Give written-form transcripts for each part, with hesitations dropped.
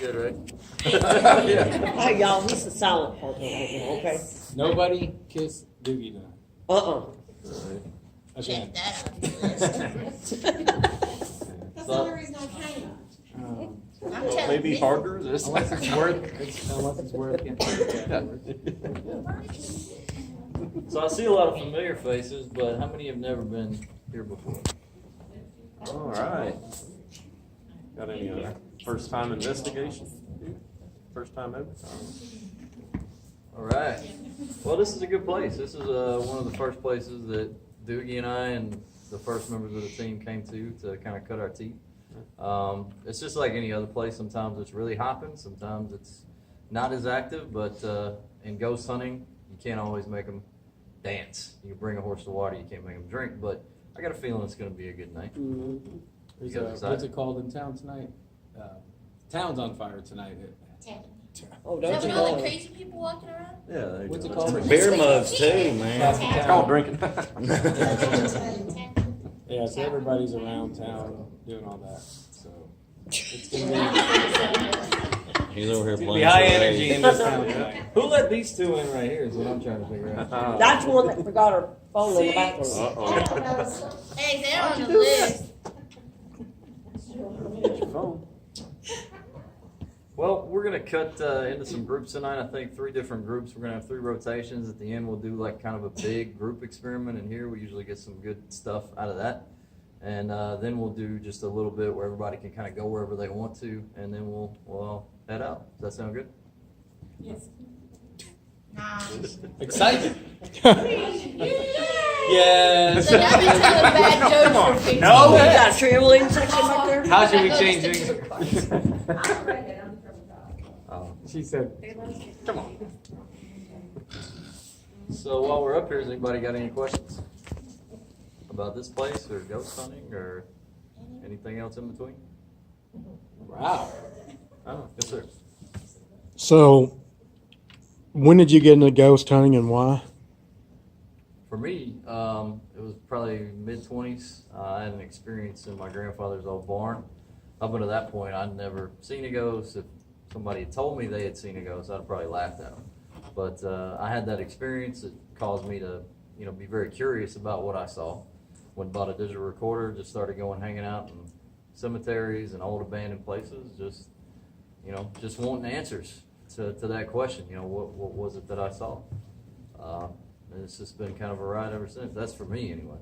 good, right? Hey, y'all, this is the silent part of it, okay? Nobody kiss Doogie tonight. Check that off your list. That's the only reason I came. I'm telling Maybe you. hard to resist. Unless it's worth getting. So I see a lot of familiar faces, but how many have never been here before? All right. Got any first time investigation? First time ever? All right. Well, this is a good place. This is one of the first places that Doogie and I and the first members of the team came to kind of cut our teeth. It's just like any other place. Sometimes it's really hopping. Sometimes it's not as active. But in ghost hunting, you can't always make them dance. You can bring a horse to water. You can't make them drink. But I got a feeling it's going to be a good night. What's it called in town tonight? Town's on fire tonight. Oh, Is that don't you when all the know? crazy people walking around? Yeah. What's it called? Beer mugs too, man. It's called drinking. Yeah, so everybody's around town doing all that. So it's gonna He's over here Be playing. high charades. energy in this town tonight. Who let these two in right here is what I'm trying to figure out. That's one that forgot her phone in the bathroom. Uh-oh. Hey, they're on the list. Get your phone. Well, we're going to cut into some groups tonight. I think 3 different groups. We're going to have 3 rotations. At the end, we'll do like kind of a big group experiment in here. We usually get some good stuff out of that. And then we'll do just a little bit where everybody can kind of go wherever they want to. And then we'll all head out. Does that sound good? Yes. Nah. excited. So now they're telling bad jokes for 15 No, we got a cheerleading section back there? How should we change it? She said, Come on. So while we're up here, has anybody got any questions about this place or ghost hunting or anything else in between? "Wow." Oh, yes, sir. So, when did you get into ghost hunting and why? For me, it was probably mid-20s. I had an experience in my grandfather's old barn. Up until that point, I'd never seen a ghost. If somebody had told me they had seen a ghost, I'd have probably laughed at them. But I had that experience. It caused me to, be very curious about what I saw. Went and bought a digital recorder, just started going hanging out in cemeteries and old abandoned places, just wanting answers to that question. What was it that I saw? And it's just been kind of a ride ever since. That's for me, anyway.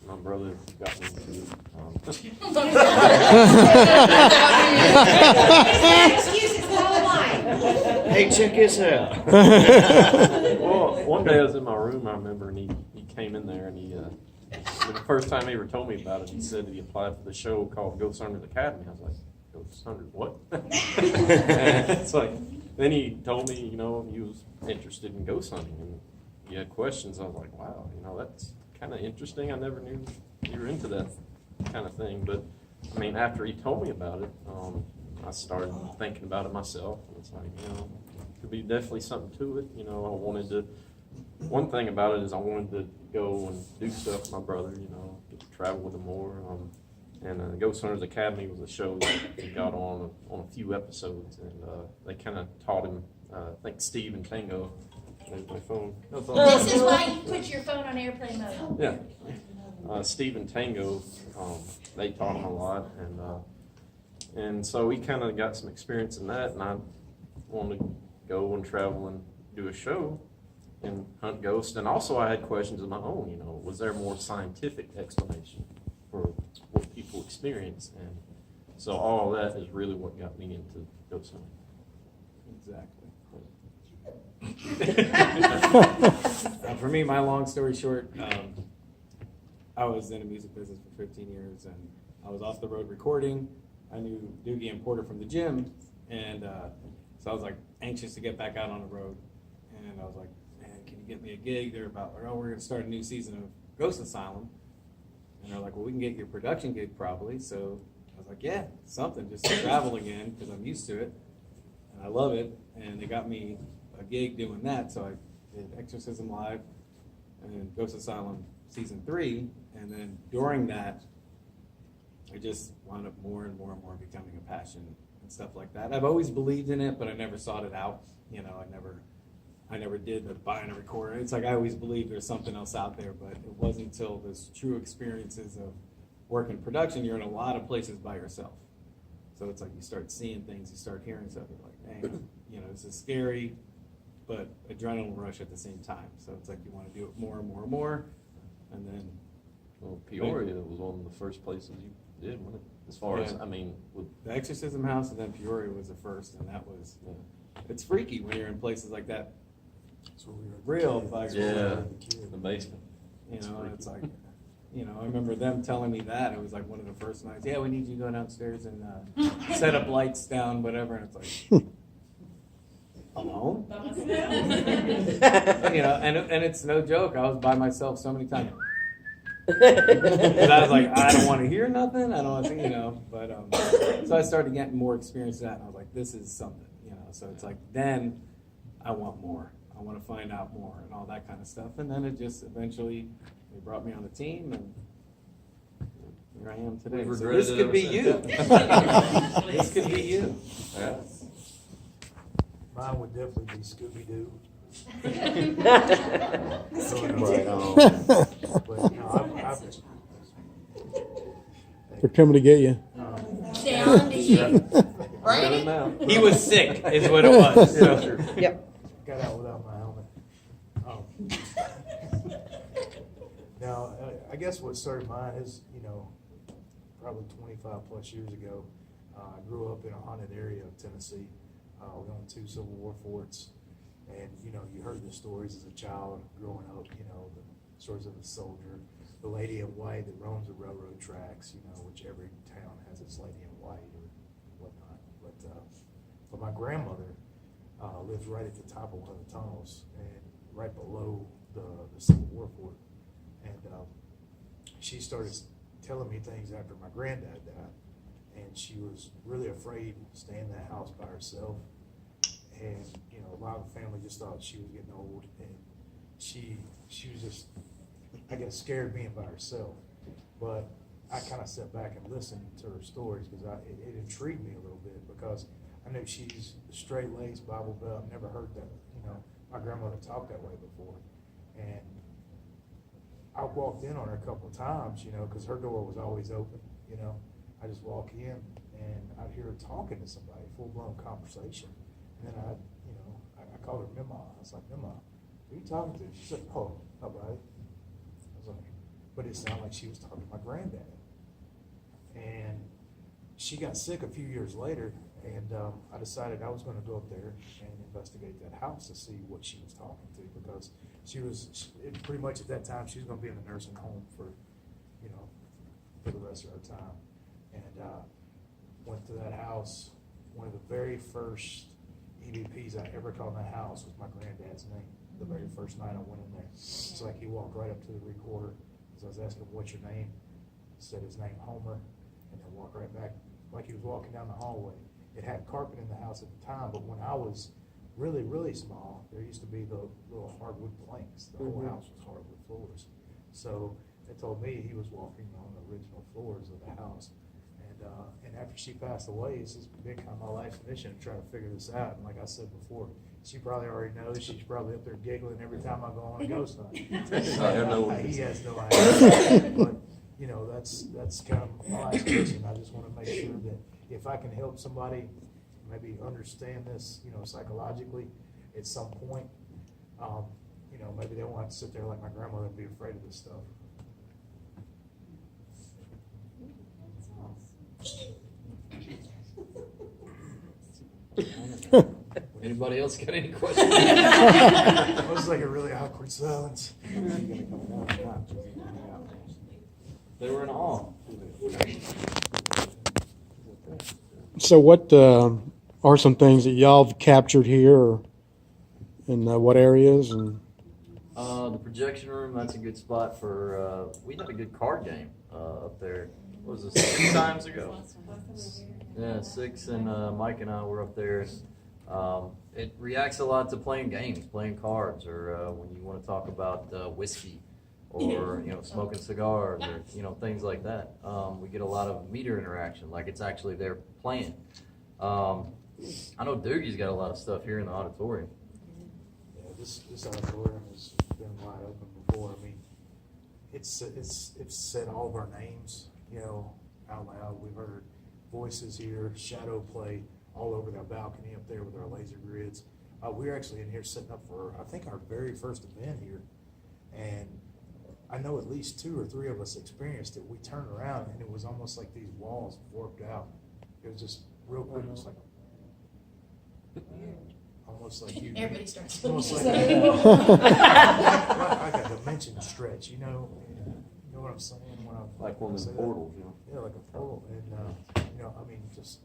My brother got me into Excuses, all mine. Hey, check this out. Well, one day I was in my room, I remember, and he came in there, and the first time he ever told me about it, he said that he applied for the show called Ghost Hunters Academy. I was like, Ghost Hunters, what? It's like, then he told me, he was interested in ghost hunting, and he had questions. I was like, wow, that's kind of interesting. I never knew you were into that kind of thing. But, after he told me about it, I started thinking about it myself. And it's like, could be definitely something to it. One thing about it is I wanted to go and do stuff with my brother, get to travel with him more. And Ghost Hunters Academy was a show that he got on a few episodes, and they kind of taught him, I think Steve and Tango. There's my phone. No phone. This is why you put your phone on airplane mode. Yeah. Steve and Tango, they taught him a lot, and so we kind of got some experience in that, and I wanted to go and travel and do a show and hunt ghosts. And also I had questions of my own, was there more scientific explanation for what people experience? And so all of that is really what got me into ghost hunting. Exactly. For me, my long story short, I was in the music business for 15 years, and I was off the road recording. I knew Doogie and Porter from the gym, and so I was like anxious to get back out on the road. And I was like, man, can you get me a gig? They're about, we're going to start a new season of Ghost Asylum. And they're like, well, we can get your production gig probably. So I was like, yeah, something, just to travel again, because I'm used to it. And I love it. And they got me a gig doing that. So I did Exorcism Live and Ghost Asylum Season 3. And then during that, I just wound up more and more becoming a passion and stuff like that. I've always believed in it, but I never sought it out. You know, I never did the buying a recorder. It's like I always believed there's something else out there, but it wasn't until those true experiences of working production, you're in a lot of places by yourself. So it's like you start seeing things, you start hearing stuff, you're like, dang, you know, this is scary, but adrenaline rush at the same time. So it's like you want to do it more and more and more, and then. Well, Peoria was one of the first places you did, wasn't it? As far as, Yeah. I mean, with, The Exorcism House and then Peoria was the first, and that was, it's freaky when you're in places like that. So we were Real by yeah, the basement. You know, and it's like, you know, I remember them telling me that. It was like one of the first nights. Yeah, we need you to go downstairs and set up lights down, whatever. And it's like, alone? You know, and it's no joke. I was by myself so many times. Because I was like, I don't want to hear nothing. I don't want to, you know. But so I started getting more experience in that, and I was like, this is something, you know. So it's like, then I want more. I want to find out more and all that kind of stuff. And then it just eventually, they brought me on the team, and here I am today. We've So regretted this it could ever be since. you. This could be you. Yeah. Mine would definitely be Scooby-Doo. Right on. But, no, I've They're coming to get you. Down to you. Brannon? He was sick, is what it was. So. Yep. got out without my helmet. Now, I guess what started mine is, you know, probably 25 plus years ago, I grew up in a haunted area of Tennessee. We owned 2 Civil War forts. And, you know, you heard the stories as a child growing up, you know, the stories of the soldier, the lady in white that roams the railroad tracks, you know, which every town has its lady in white or whatnot. But my grandmother lives right at the top of one of the tunnels and right below the Civil War fort. And she started telling me things after my granddad died. And she was really afraid to stay in that house by herself. And, you know, a lot of the family just thought she was getting old, and she was just, I guess, scared being by herself. But I kind of sat back and listened to her stories because it intrigued me a little bit, because I knew she's straight-laced, Bible Belt. I've never heard that, you know, my grandmother talked that way before. And I walked in on her a couple of times, you know, because her door was always open, you know. I just walk in and I'd hear her talking to somebody, full-blown conversation. And then I called her Mima. I was like, Mima, who are you talking to? She said, oh, nobody. I was like, but it sounded like she was talking to my granddad. And she got sick a few years later, and I decided I was going to go up there and investigate that house to see what she was talking to, because pretty much at that time, she was going to be in a nursing home for the rest of her time. And went to that house. One of the very first EVPs I ever called in that house was my granddad's name. The very first night I went in there. It's like he walked right up to the recorder as I was asking him, what's your name? He said his name, Homer, and then walked right back like he was walking down the hallway. It had carpet in the house at the time, but when I was really, really small, there used to be the little hardwood planks. The whole house was hardwood floors. So they told me he was walking on the original floors of the house. And after she passed away, this has been kind of my life's mission to try to figure this out. And like I said before, she probably already knows. She's probably up there giggling every time I go on a ghost hunt. He has no idea. But, you know, that's kind of my life's mission. I just want to make sure that if I can help somebody maybe understand this, you know, psychologically at some point, you know, maybe they won't have to sit there like my grandmother and be afraid of this stuff. Anybody else got any questions? It was like a really awkward silence. They were in awe. So what are some things that y'all have captured here, or in what areas? And The projection room, that's a good spot for, we had a good card game up there. What was it, 6 times ago? Yeah, 6, and Mike and I were up there. It reacts a lot to playing games, playing cards, or when you want to talk about whiskey, or smoking cigars, or things like that. We get a lot of meter interaction, like it's actually there playing. I know Doogie's got a lot of stuff here in the auditorium. Yeah, this auditorium has been wide open before. I mean, it's said all of our names, you know, out loud. We've heard voices here, shadow play all over that balcony up there with our laser grids. We're actually in here setting up for, I think, our very first event here. And I know at least 2 or 3 of us experienced it. We turned around and it was almost like these walls warped out. It was just real quick, just like, almost like you. Everybody starts. Almost like a dimension stretch, you know what I'm saying? When Like one of say the that? portals, you know. Yeah, like a portal, and you know, I mean, just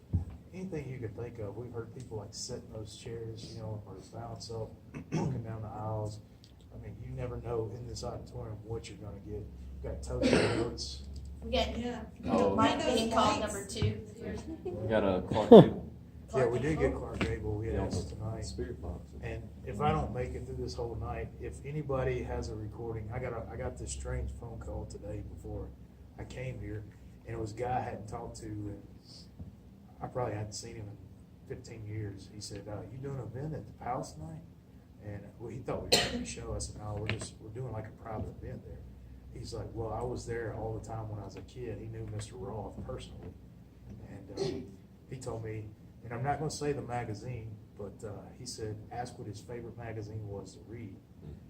anything you could think of. We've heard people like sit in those chairs, you know, or bounce up, walking down the aisles. I mean, you never know in this auditorium what you're gonna get. You got toasted notes. We got Oh. Mike being called number 2. We got a Clark Gable. Yeah, we did get Clark Gable, yes, tonight. Spirit box. And if I don't make it through this whole night, if anybody has a recording, I got this strange phone call today before I came here, and it was a guy I hadn't talked to, and I probably hadn't seen him in 15 years. He said, "You doing an event at the Palace tonight?" And well, he thought we were doing a show. I said, "No, we're doing like a private event there." He's like, "Well, I was there all the time when I was a kid." He knew Mr. Roth personally, and he told me. And I'm not going to say the magazine, but he said, ask what his favorite magazine was to read.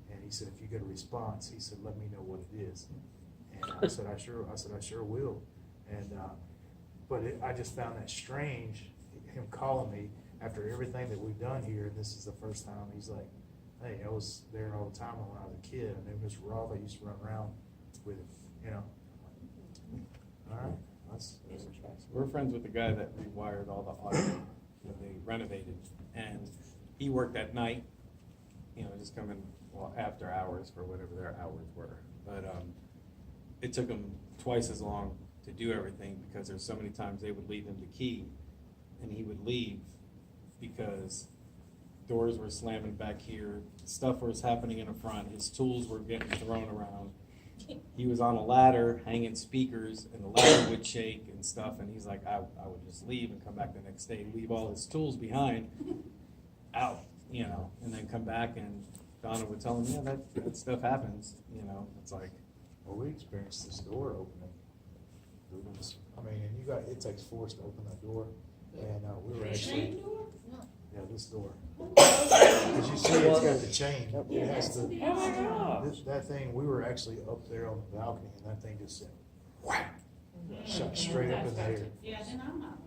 And he said, if you get a response, he said, let me know what it is. And I said, I sure will. And I just found that strange, him calling me after everything that we've done here. And this is the first time he's like, hey, I was there all the time when I was a kid. I knew Mr. Roth. I used to run around with him, you know. All right. We're friends with the guy that rewired all the audio that they renovated, and he worked at night, you know, just coming after hours for whatever their hours were. But it took him twice as long to do everything because there's so many times they would leave him the key, and he would leave because doors were slamming back here, stuff was happening in the front, his tools were getting thrown around. He was on a ladder hanging speakers, and the ladder would shake and stuff, and he's like, I would just leave and come back the next day, leave all his tools behind, out, you know, and then come back, and Donna would tell him, yeah, that stuff happens, you know. It's like, well, we experienced this door opening. I mean, and it takes force to open that door, and we were actually, yeah, this door. As you see, it's got the chain. It has to. That thing. We were actually up there on the balcony, and that thing just said, whap, shot straight up in the air. Yeah, then I'm not.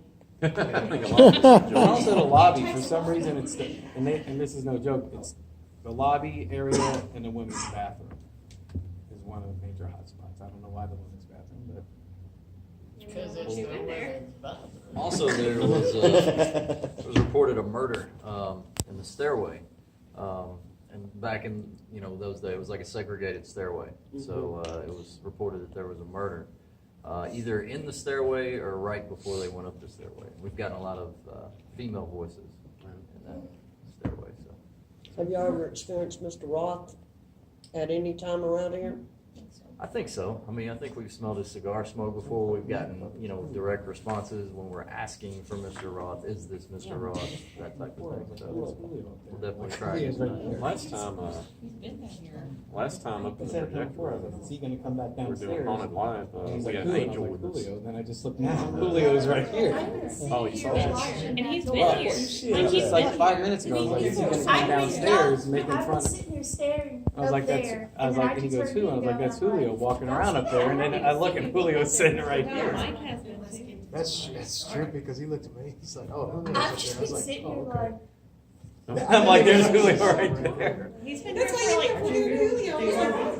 and also the lobby, for some reason, it's and this is no joke, it's the lobby area and the women's bathroom is one of the major hotspots. I don't know why the women's bathroom, but Because it's the women's bathroom. Also, there was reported a murder in the stairway, and back in those days, it was like a segregated stairway. So it was reported that there was a murder, either in the stairway or right before they went up the stairway. We've gotten a lot of female voices in that stairway. So Have you ever experienced Mr. Roth at any time around here? I think so. I mean, I think we've smelled his cigar smoke before. We've gotten, direct responses when we're asking for Mr. Roth. Is this Mr. Roth? That type of thing. So we'll definitely try it. Last time up in the projector, is he gonna come back we were downstairs? doing Haunted Live. He's We like, got Julio, Angel and I was with like, us. Julio. Then I just looked now. Julio's right here. Oh, you saw You're a that? liar. And he's been Well, here. shit, it was just like 5 minutes ago. I was like, is he gonna come downstairs, make in I front was of? sitting here staring I was up like, that's. there, I was and like, then and he just goes, heard who? I you was like, go, that's and I'm Julio like, walking around up there. And then I look and Julio's sitting right here. Mike has been too. That's trippy because he looked at me. He's like, "Oh." I've just been sitting here like, I'm like, there's Julio right there. He's been That's here why for you like kept Julio.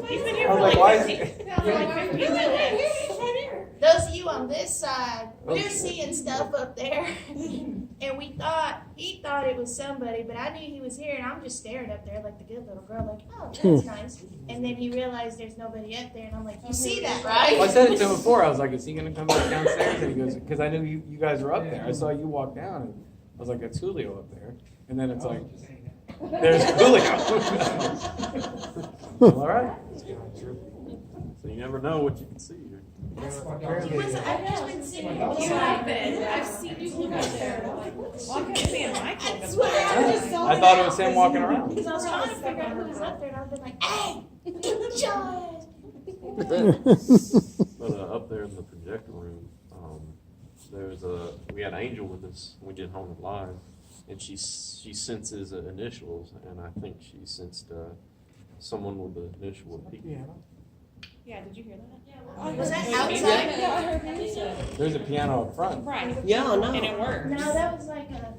He's been here I for was like, like why is 50 minutes. those of you on this side, we're seeing stuff up there, and he thought it was somebody, but I knew he was here, and I'm just staring up there like the good little girl, like, oh, that's nice. And then he realized there's nobody up there, and I'm like, you see that, right? Well, I said it to him before. I was like, is he gonna come back downstairs? And he goes, because I knew you guys were up there. I saw you walk down, and I was like, that's Julio up there. And then it's like, there's Julio. All right. It's kind of trippy. So you never know what you can see here. Apparently, I've just been sitting You here. have been. I've seen you look up there. Well, I couldn't see a Michael. I swear. I thought it was him walking around. Because I was trying to figure out who was up there, and I've been like, hey, John. But up there in the projector room, we had Angel with us. We did Haunted Live, and she senses initials, and I think she sensed someone with the initial of P. Yeah, did you hear that? Was that outside? Yeah, I heard music. There's a piano up front. Right. Yeah, I know. And it works. No, that was like a.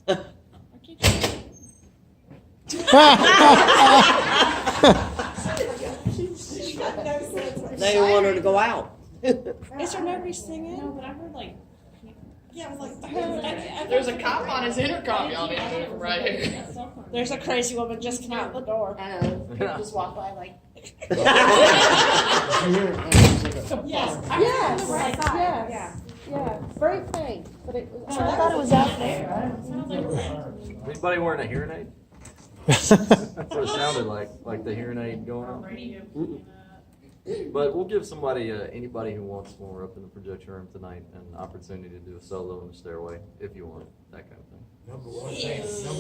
I keep trying. They didn't want her to go out. Is there nobody singing? No, but I heard like. Yeah, I was like, There's a cop on his intercom, y'all need to move right here. There's a crazy woman just come out the door. I know. People just walk by like. Yes. Yeah, very faint, but it was. I thought it was out there. Anybody wearing a hearing aid? That's what it sounded like the hearing aid going on. But we'll give somebody, anybody who wants, when we're up in the projection room tonight, an opportunity to do a solo in the stairway, if you want, that kind of thing. Number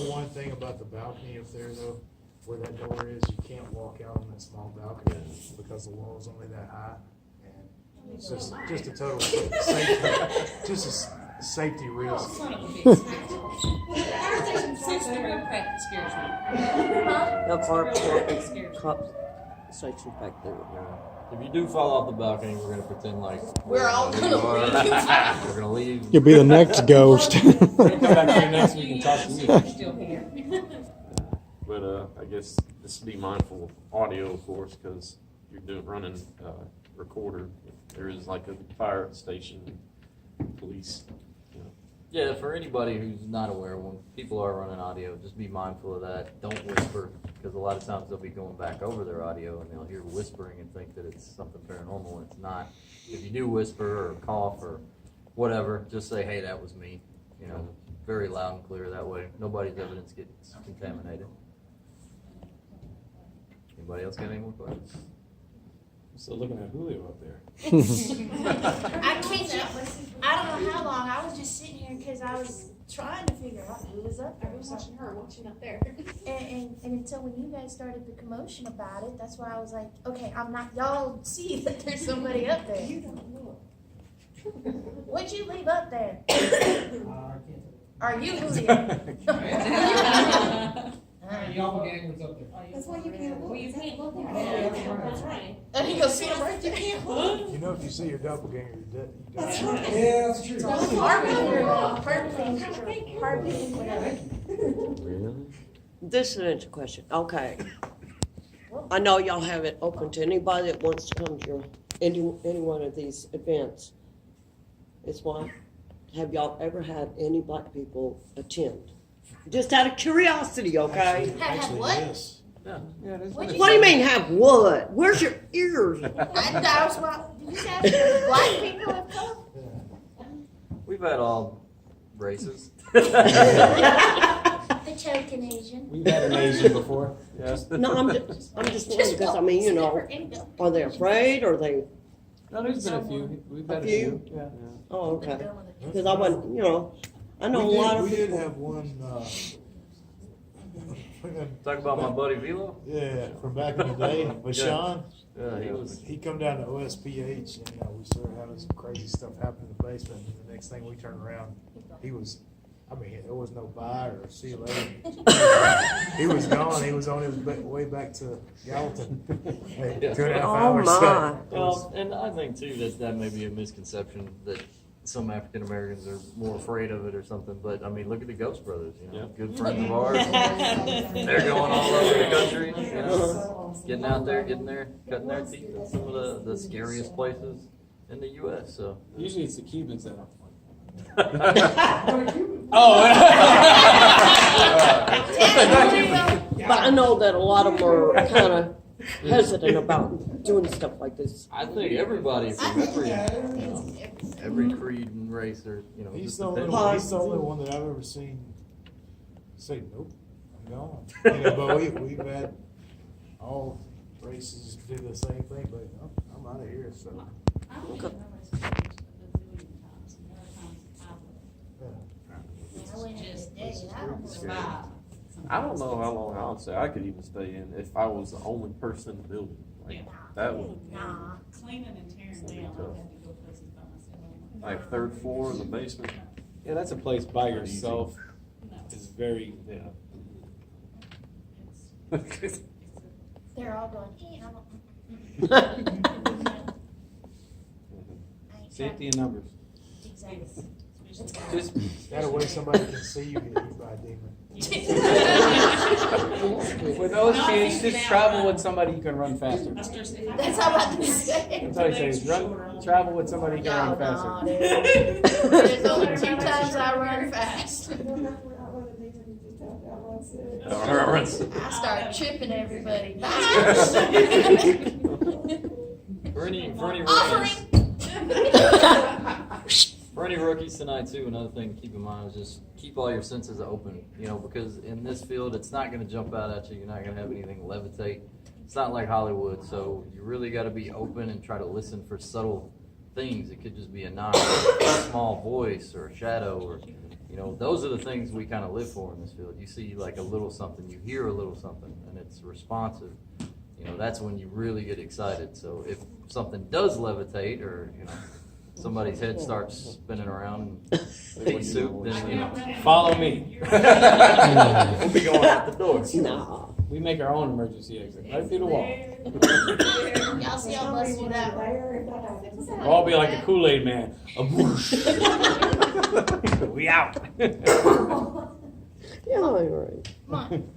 one thing about the balcony up there though, where that door is, you can't walk out on that small balcony because the wall's only that high. And it's just a total safety, just a safety risk. The car section back there. If you do fall off the balcony, we're gonna pretend like We're all who gonna you are. leave. We're gonna leave. You'll be the next ghost. Come back here next week and talk to you. But I guess just be mindful of audio, of course, because you're running recorder. There is like a fire station, police. You know. Yeah, for anybody who's not aware, when people are running audio, just be mindful of that. Don't whisper, because a lot of times they'll be going back over their audio and they'll hear whispering and think that it's something paranormal, and it's not. If you do whisper or cough or whatever, just say, hey, that was me. You know, very loud and clear. That way nobody's evidence gets contaminated. Anybody else got any more questions? I'm still looking at Julio up there. I can't. I don't know how long. I was just sitting here because I was trying to figure out who was up there. I was watching her, watching up there. And until when you guys started the commotion about it, that's why I was like, okay, I'm not. Y'all see that there's somebody up there. You don't know. What'd you leave up there? Are you Julio? That's why you can't look. Well, you can't look at it. That's right. And he goes, see him right there. You can't look. You know, if you see your doppelganger, you're dead. That's right. Really? This is an interesting question. Okay. I know y'all have it open to anybody that wants to come to any one of these events. It's why. Have y'all ever had any black people attend? Just out of curiosity, okay? Have what? Yes. Yeah. What do you mean have what? Where's your ears? That was what. Did you say black people have come? We've had all races. The token Asian. We've had an Asian before. Yes. No, I'm just wondering because I mean, you know, are they afraid? Or are they? No, there's been a few. We've had A few? Yeah. Oh, okay. Because I wasn't, you know, I know a lot of We did people. have one. Talk about my buddy Velo. Yeah, from back in the day with Yeah. Sean. Yeah, he was. He come down to OSPH and we started having some crazy stuff happen in the basement. And the next thing we turned around, he was. I mean, there was no bye or see you later. He was gone. He was on his way back to Gallatin. Hey, 2.5 Oh, hours. my. Well, and I think too that may be a misconception that some African Americans are more afraid of it or something. But I mean, look at the Ghost Brothers. You know, good friends of ours. They're going all over the country. You know, getting out there, getting there, cutting their teeth in some of the scariest places in the U.S. So Usually it's the Cubans that are. But I know that a lot of them are kind of hesitant about doing stuff like this. I think everybody from every creed and race or He's just the only depends. one. He's the only one that I've ever seen say nope, I'm gone. You know, but we've had all races do the same thing, but I'm out of here, so. Okay. I went in today, and I don't Scary. I don't know how long I would say I could even stay in if I was the only person in the building. Like, that would, Nah. Cleaning and tearing down, I had to go places by myself. like, third floor in the basement. Yeah, that's a place by yourself. Is very, yeah. They're all going, hey, I'm I ain't Safety in numbers. trying- Exactly. Just That way somebody can see you get eaten by a demon. with those kids, just travel with somebody you can run faster. That's how I can say. That's all he says. Travel with somebody you can No, run faster. no, dude. There's only 2 times I run fast. I start tripping everybody. For any Offering. For any rookies tonight too, another thing to keep in mind is just keep all your senses open, because in this field, it's not going to jump out at you. You're not going to have anything levitate. It's not like Hollywood, so you really got to be open and try to listen for subtle things. It could just be a knock, a small voice, or a shadow, or, those are the things we kind of live for in this field. You see like a little something, you hear a little something, and it's responsive. That's when you really get excited. So if something does levitate, or, somebody's head starts spinning around and pig soup, then, Follow me. we'll be going out the door. No. We make our own emergency exit right through the wall. Y'all see how much do that one? We'll all be like the Kool-Aid man. A whoosh. We out. Yeah, all right. Come on.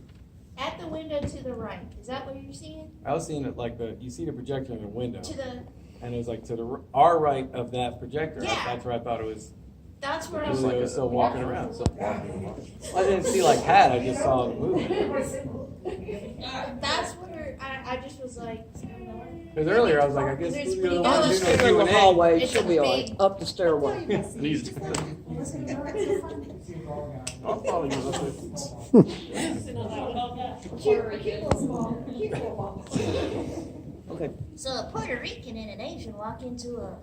At the window to the right. Is that what you're seeing? I was seeing it like you see the projector in the window, To the. and it was like to our right of that projector. Yeah. That's where I thought it was. That's where It was I'm. like still walking around. Well, I didn't see like hat. I just saw it moving. That's where I just was like. Because earlier I was like, I guess There's you're the pretty one much- doing the In the Q&A. hallway, It's she'll be a all right. big- Up the stairway. I'll follow you up there. Okay. So a Puerto Rican and an Asian walk into a.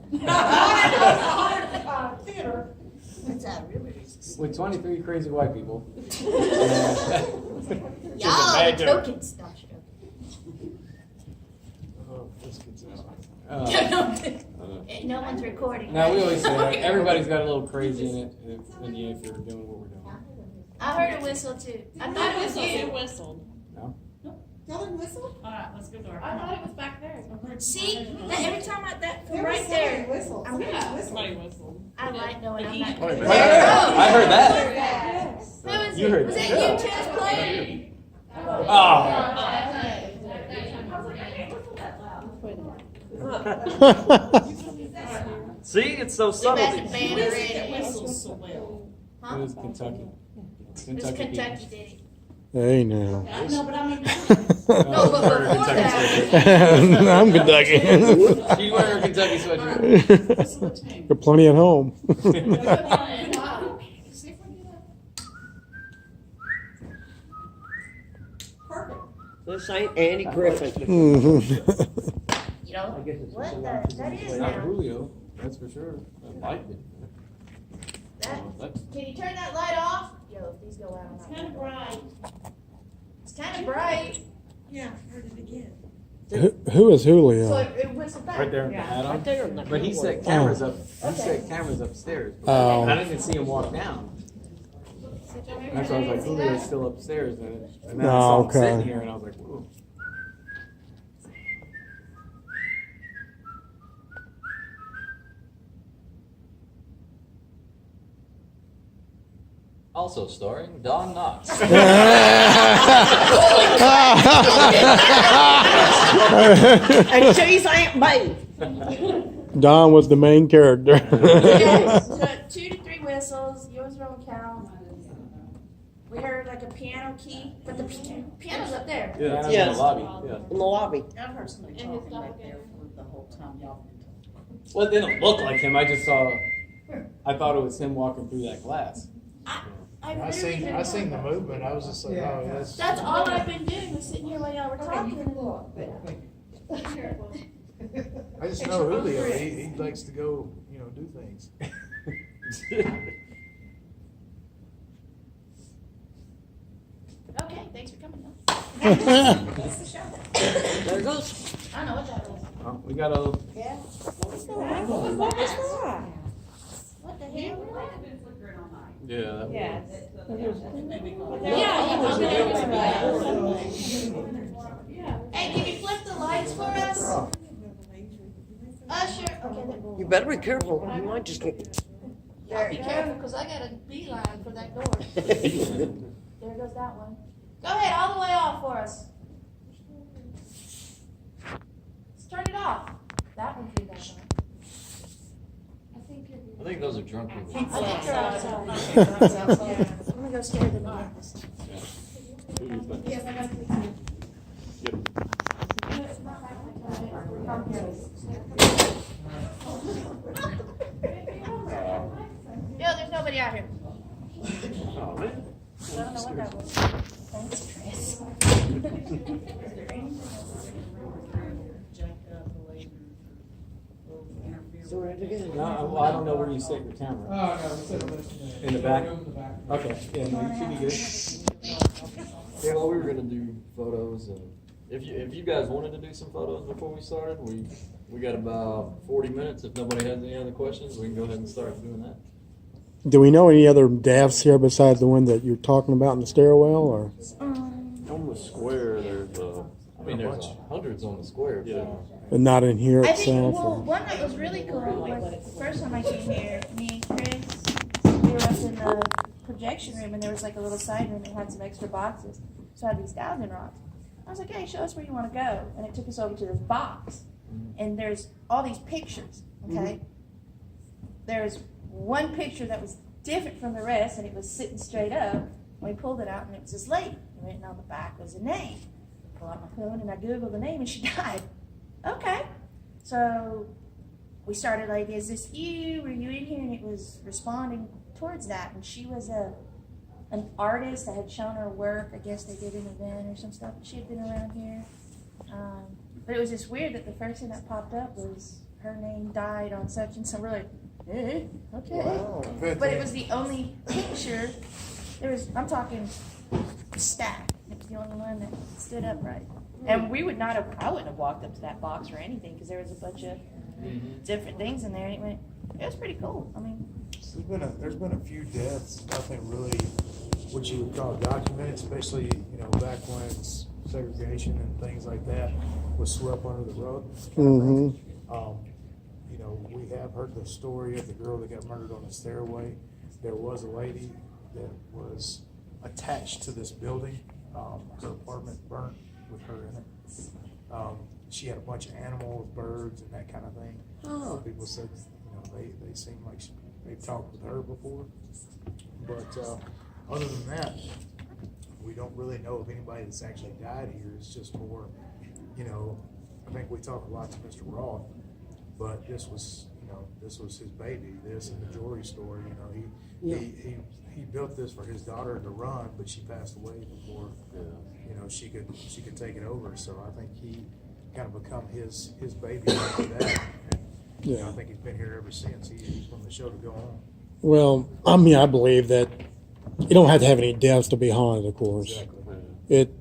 Theater. What's that? Rivers. With 23 crazy white people. Y'all bad are joke. joking stuff. Oh, this gets out. No one's recording. Now we right? always say that everybody's got a little crazy in it if you're doing what we're doing. I heard a whistle too. I thought it was It you. whistled. No? Y'all didn't whistle? All right, let's go to our. I thought it was back there. See, that every time from right there, I'm Yeah, somebody whistled. I like knowing I'm not. Wait a minute. There it goes. I heard that. Who was You it? heard Was that. it you, chess player? Oh. See, it's so We subtle. messed band That already. whistles so well. It Huh? was Kentucky. It was Kentucky. Kentucky did it. Hey, now. I know, but I mean. No, but Wearing a before Kentucky that, I'm Kentucky. She's wearing her Kentucky sweatshirt. Got plenty at home. This ain't Andy Griffin. you know, what that is Not now. Julio, that's for sure. Lightning. Can you turn that light off? Yo, if these go out, I'm It's not. kind of bright. It's kind of bright. Yeah, heard it again. Who is So Julio? it whistled back. Right there with the hat on. Right there in the But he hallway. set cameras up. He Okay. set cameras upstairs. Oh. And I didn't see him walk down. That's why I was like, Julio's still upstairs. And then I saw him okay. sitting here, and I was like, whoa. Also starring Don Knotts. And she's Aunt Bay. Don was the main character. Okay, so 2 to 3 whistles. Yours don't count. We heard like a piano key, but the piano's up there. Yeah, that's Yes. in the lobby. Yeah. In the lobby. I've heard somebody talking back there for the whole time y'all been talking. Well, it didn't look like him. I just saw. I thought it was him walking through that glass. I I I seen the movement, I was just like, Yeah. oh, that's. That's all I've been doing was sitting here while y'all were talking. I just know Julio, he likes to go, do things. Okay, thanks for coming. There That's the show. it goes. I know what that is. Oh, we got a, What was that? What the hell? Yeah, that Yes. Hey, can you flip the lights for us? Usher, okay, You better be careful. You might just get. y'all be careful, cause I got a beeline for that door. There goes that one. Go ahead, all the way off for us. Let's turn it off. That one can go on. I think those are drunk people. I think they're outside. I'm gonna go stare them in Who do you think? Yes, I got to. Get 'em. Yeah, there's nobody out here. Oh, man. I don't know what that was. Thanks, Chris. So we're again. no, well, I don't know where you set your camera. Oh, no, we said it In the back? In the back. Okay, yeah, no, you should be good. Yeah, well, we were gonna do photos, and if you guys wanted to do some photos before we started, we got about 40 minutes. If nobody has any other questions, we can go ahead and start doing that. Do we know any other deaths here besides the one that you're talking about in the stairwell, or? On the square, there's I mean, there's hundreds on the square. yeah. But not in here I think, itself? well, or- one that was really cool was the first time I came here, me and Chris, we were up in the projection room and there was like a little side room that had some extra boxes. So I had these dowsing rods. I was like, hey, show us where you want to go. And it took us over to this box. And there's all these pictures, okay? There's one picture that was different from the rest and it was sitting straight up. And we pulled it out and it was this lady. And written on the back was a name. I pulled out my phone and I Googled the name and she died. Okay. So we started like, is this you? Were you in here? And it was responding towards that. And she was an artist that had shown her work. I guess they did an event or some stuff. She had been around here. But it was just weird that the first thing that popped up was her name died on such and so. We're like, okay. Wow. But it was the only picture. There was, I'm talking stacked. It was the only one that stood upright. And we would not have, I wouldn't have walked up to that box or anything because there was a bunch of different things in there. And it was pretty cool. I mean, There's been a few deaths, nothing really what you would call documented, especially, back when segregation and things like that was swept under the rug. We have heard the story of the girl that got murdered on the stairway. There was a lady that was attached to this building. Her apartment burnt with her in it. She had a bunch of animals, birds, and that kind of thing. Oh. People said, they seem like they've talked with her before. But other than that, we don't really know of anybody that's actually died here. It's just more, I think we talk a lot to Mr. Roth, but this was his baby. This and the jewelry store. He built this for his daughter to run, but she passed away before she could take it over. So I think he kind of become his baby after that. And, I think he's been here ever since. He's from the show to go on. Well, I believe that you don't have to have any deaths to be haunted, of course. Exactly.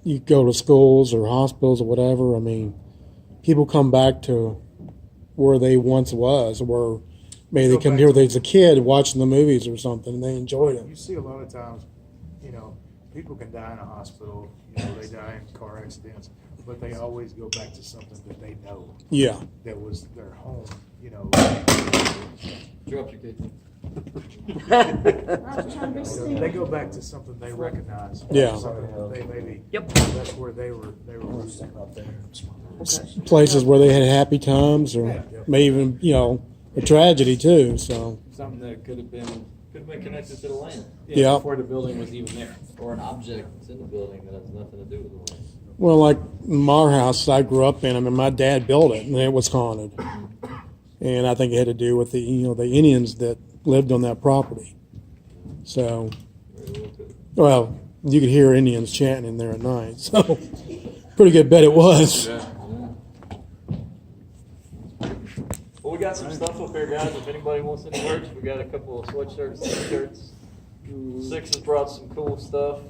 You go to schools or hospitals or whatever, people come back to where they once was, or maybe they come here as a kid watching the movies or something, and they enjoyed it. You see a lot of times, people can die in a hospital, they die in car accidents, but they always go back to something that they know. Yeah. That was their home, Drop your kitchen. They go back to something they recognize. Yeah. Something that they maybe. Yep. That's where they were rooted up there. Places where they had happy times, or maybe even, a tragedy too, so. Something that could have been, Connected to the land, Yeah. before the building was even there. or an object that's in the building that has nothing to do with the land. Well, like my house I grew up in, my dad built it, and it was haunted. And I think it had to do with the Indians that lived on that property. So Well, you could hear Indians chanting in there at night, so pretty good bet it was. Yeah. Well, we got some stuff up here, guys. If anybody wants any merch, we got a couple of sweatshirts, t-shirts. Six has brought some cool stuff.